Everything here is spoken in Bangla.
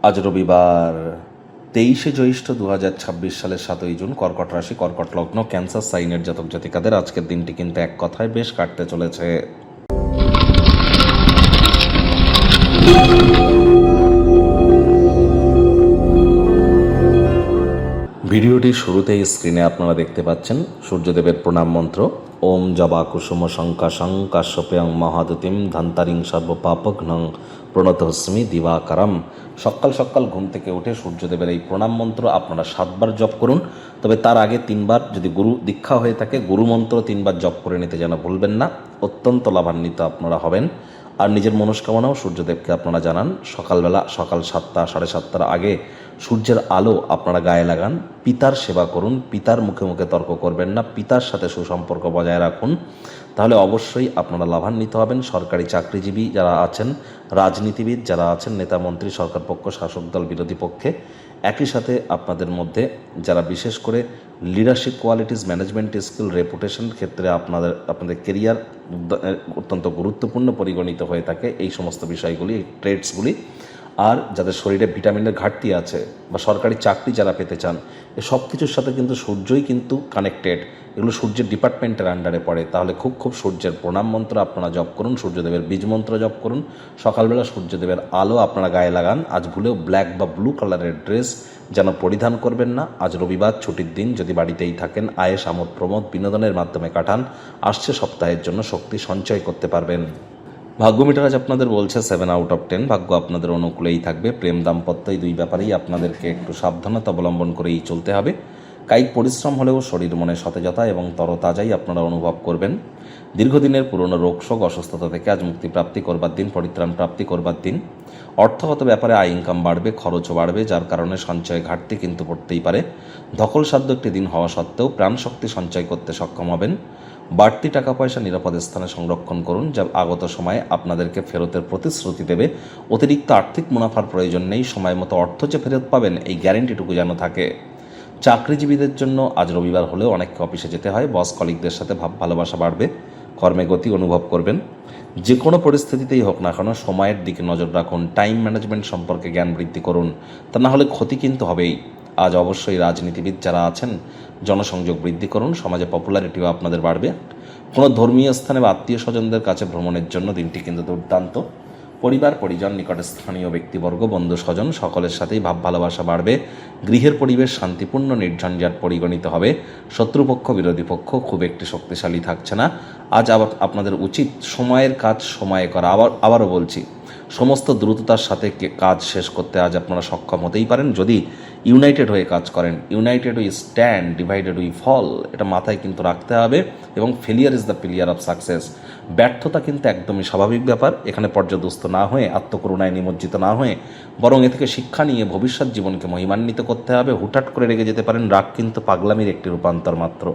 আজ রবিবার 23শে জ্যৈষ্ঠ 2026 সালের 7ই জুন, কর্কট রাশি, কর্কট লগ্ন, ক্যান্সার সাইনের জাতক জাতিকাদের আজকের দিনটি কিন্তু এক কথায় বেশ কাটতে চলেছে। ভিডিওটির শুরুতেই স্ক্রিনে আপনারা দেখতে পাচ্ছেন সূর্যদেবের প্রণাম মন্ত্র। ওম জবা কুসুম শঙ্কাশং কাশ্যপেয়ং মহাদতিম ধন্তারিং সর্বপাপঘ্নং প্রণতহস্মি দিবাকারম। সকাল সকাল ঘুম থেকে উঠে সূর্যদেবের এই প্রণাম মন্ত্র আপনারা 7 বার জপ করুন। তবে তার আগে 3 বার, যদি গুরু দীক্ষা হয়ে থাকে, গুরু মন্ত্র 3 বার জপ করে নিতে যেন ভুলবেন না। অত্যন্ত লাভান্বিত আপনারা হবেন। আর নিজের মনস্কামনাও সূর্যদেবকে আপনারা জানান। সকালবেলা সকাল 7টা 7:30টার আগে সূর্যের আলো আপনারা গায়ে লাগান। পিতার সেবা করুন, পিতার মুখে মুখে তর্ক করবেন না, পিতার সাথে সুসম্পর্ক বজায় রাখুন। তাহলে অবশ্যই আপনারা লাভান্বিত হবেন। সরকারি চাকরিজীবী যারা আছেন, রাজনীতিবিদ যারা আছেন, নেতা মন্ত্রী, সরকার পক্ষ, শাসক দল, বিরোধী পক্ষে, একই সাথে আপনাদের মধ্যে যারা বিশেষ করে leadership qualities, management skill, reputation ক্ষেত্রে আপনাদের কেরিয়ার অত্যন্ত গুরুত্বপূর্ণ পরিগণিত হয়ে থাকে, এই সমস্ত বিষয়গুলি, এই ট্রেডসগুলি। আর যাদের শরীরে ভিটামিনের ঘাটতি আছে বা সরকারি চাকরি যারা পেতে চান, এ সব কিছুর সাথে কিন্তু সূর্যই কিন্তু কানেক্টেড। এগুলো সূর্যের ডিপার্টমেন্টের আন্ডারে পড়ে। তাহলে খুব সূর্যের প্রণাম মন্ত্র আপনারা জপ করুন, সূর্যদেবের বীজ মন্ত্র জপ করুন। সকালবেলা সূর্যদেবের আলো আপনারা গায়ে লাগান। আজ ভুলেও ব্ল্যাক বা ব্লু কালারের ড্রেস যেন পরিধান করবেন না। আজ রবিবার, ছুটির দিন। যদি বাড়িতেই থাকেন, আয়েস আমোদ প্রমোদ বিনোদনের মাধ্যমে কাটান। আসছে সপ্তাহের জন্য শক্তি সঞ্চয় করতে পারবেন। ভাগ্য মিটার আজ আপনাদের বলছে 7/10। ভাগ্য আপনাদের অনুকূলেই থাকবে। প্রেম, দাম্পত্য, এই দুই ব্যাপারেই আপনাদেরকে একটু সাবধানতা অবলম্বন করেই চলতে হবে। কায়িক পরিশ্রম হলেও শরীর মনে সতেজতা এবং তরতাজাই আপনারা অনুভব করবেন। দীর্ঘদিনের পুরনো রোগশোক, অসুস্থতা থেকে আজ মুক্তি প্রাপ্তি করবার দিন, পরিত্রাণ প্রাপ্তি করবার দিন। অর্থগত ব্যাপারে আয় ইনকাম বাড়বে, খরচও বাড়বে, যার কারণে সঞ্চয়ে ঘাটতি কিন্তু পড়তেই পারে। ধকলসাধ্য একটি দিন হওয়া সত্ত্বেও প্রাণশক্তি সঞ্চয় করতে সক্ষম হবেন। বাড়তি টাকা পয়সা নিরাপদ স্থানে সংরক্ষণ করুন, যা আগত সময়ে আপনাদেরকে ফেরতের প্রতিশ্রুতি দেবে। অতিরিক্ত আর্থিক মুনাফার প্রয়োজন নেই। সময় মতো অর্থ যে ফেরত পাবেন, এই গ্যারেন্টিটুকু যেন থাকে। চাকরিজীবীদের জন্য আজ রবিবার হলেও অনেককে অফিসে যেতে হয়। বস কলিগদের সাথে ভাব ভালোবাসা বাড়বে, কর্মে গতি অনুভব করবেন। যে কোনো পরিস্থিতিতেই হোক না কেন সময়ের দিকে নজর রাখুন। টাইম ম্যানেজমেন্ট সম্পর্কে জ্ঞান বৃদ্ধি করুন, তা না হলে ক্ষতি কিন্তু হবেই। আজ অবশ্যই রাজনীতিবিদ যারা আছেন, জনসংযোগ বৃদ্ধি করুন। সমাজে পপুলারিটিও আপনাদের বাড়বে। কোনো ধর্মীয় স্থানে বা আত্মীয় স্বজনদের কাছে ভ্রমণের জন্য দিনটি কিন্তু দুর্দান্ত। পরিবার পরিজন, নিকটে স্থানীয় ব্যক্তিবর্গ, বন্ধু স্বজন, সকলের সাথেই ভাব ভালোবাসা বাড়বে। গৃহের পরিবেশ শান্তিপূর্ণ, নির্ঝঞ্ঝাট পরিগণিত হবে। শত্রুপক্ষ, বিরোধী পক্ষ খুব একটি শক্তিশালী থাকছে না। আজ আবার আপনাদের উচিত সময়ের কাজ সময়ে করা। আবারও বলছি, সমস্ত দ্রুততার সাথে কাজ শেষ করতে আজ আপনারা সক্ষম হতেই পারেন যদি ইউনাইটেড হয়ে কাজ করেন। United we stand, divided we fall, এটা মাথায় কিন্তু রাখতে হবে। এবং failure is the pillar of success. ব্যর্থতা কিন্তু একদমই স্বাভাবিক ব্যাপার। এখানে পর্যদস্ত না হয়ে, আত্মকরুণায় নিমজ্জিত না হয়ে, বরং এ থেকে শিক্ষা নিয়ে ভবিষ্যৎ জীবনকে মহিমান্বিত করতে হবে। হুটহাট করে রেগে যেতে পারেন, রাগ কিন্তু পাগলামির একটি রূপান্তর মাত্র।